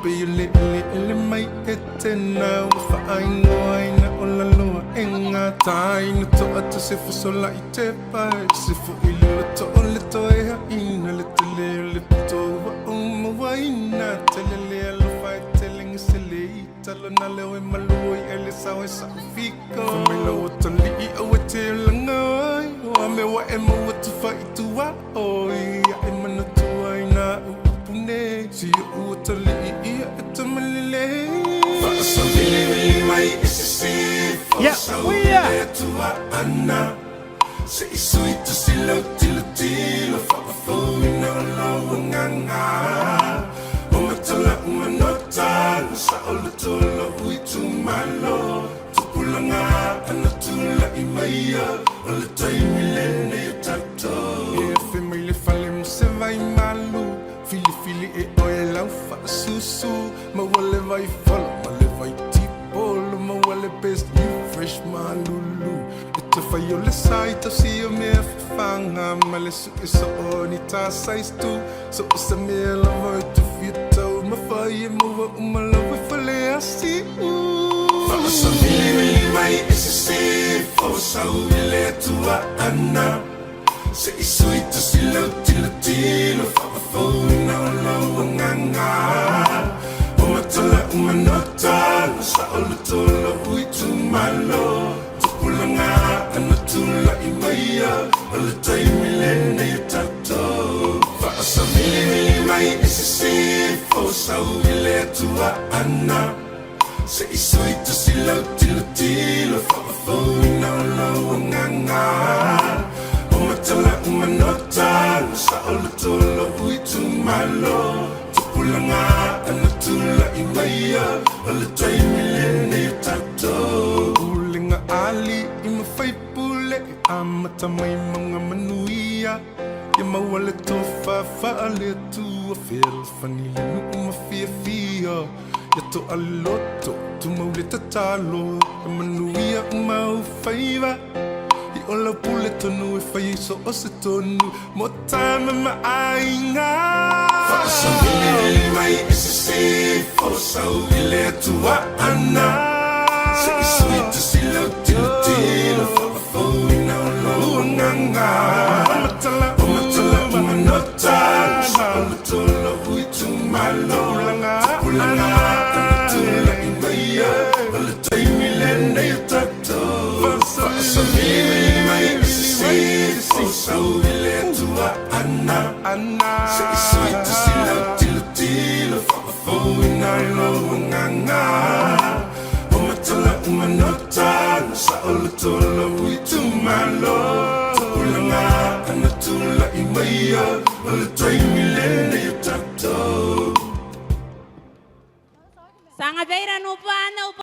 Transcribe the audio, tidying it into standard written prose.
Ele mai etena Fa aingoa ina o la lua Enga tai na toa ta se fusola I te pai Se fu ilu la toa le toe ha ina Le te leo le toa uma waina Te le lea lo fai te lengi se le I Talo na leo e malua I ele sao e sa fika Famila o ta li I au e te langa ai O me wa e maua tu fai tua oi Ia e mana tua ina upune Si o ta li I e ta malile Fasa vili mai e se se Fasa o le tua ana Se isui tu silo tilo tilo Fafafo ina o lau nganga O matala umanota Sa o le tolo ui tu malo Tupulanga ana tula I maia O le taimi lene o tato E fe mai le fale mo se vai malu Fili fili e oe lau fa susu Ma wale vai falo, ma le vai tipolo Ma wale best you fresh ma lulu E te fai o le sai tau si o mea fanga Ma le su e so o ni ta sais tu So o sa mea la vai tu fitau Ma fai e mua uma la vai fale asi Fala sa vili mai e se se Fo sa uile tua ana Se isui tu silo tilo tilo Fafafo ina o lau nganga O matala umanota Sa o le tolo ui tu malo Tupulanga ana tula I maia O le taimi lene I tato Faasa vili mai e se se Fo sa uile tua ana Se isui tu silo tilo tilo Fafafo ina o lau nganga Matala umanota Sa o le tolo ui tu malo Tupulanga ana tula I maia O le taimi lene I tato Ulinga ali I mawhai pule Amata mai mga manuia Ia maua le tofa faa le tua Fera fanile nu fia fia Ia to aloto Tu mau le tatalo Ia manuia mau faiva O la pule tonu e fai so o se tonu Mo tama ma ainga Fasa vili mai e se se Fosa uile tua ana Se isui tu silo tilo tilo Fafafo ina o lau nganga O matala umanota Sa o le tolo ui tu malo Tupulanga ana tula I maia O le taimi lene I tato Fasa vili Fosa uile tua ana Se isui tu silo tilo tilo Fafafo ina o lau nganga O matala umanota Sa o le tolo ui tu malo Tupulanga ana tula I maia O le taimi lene I tato Sangabeira no pano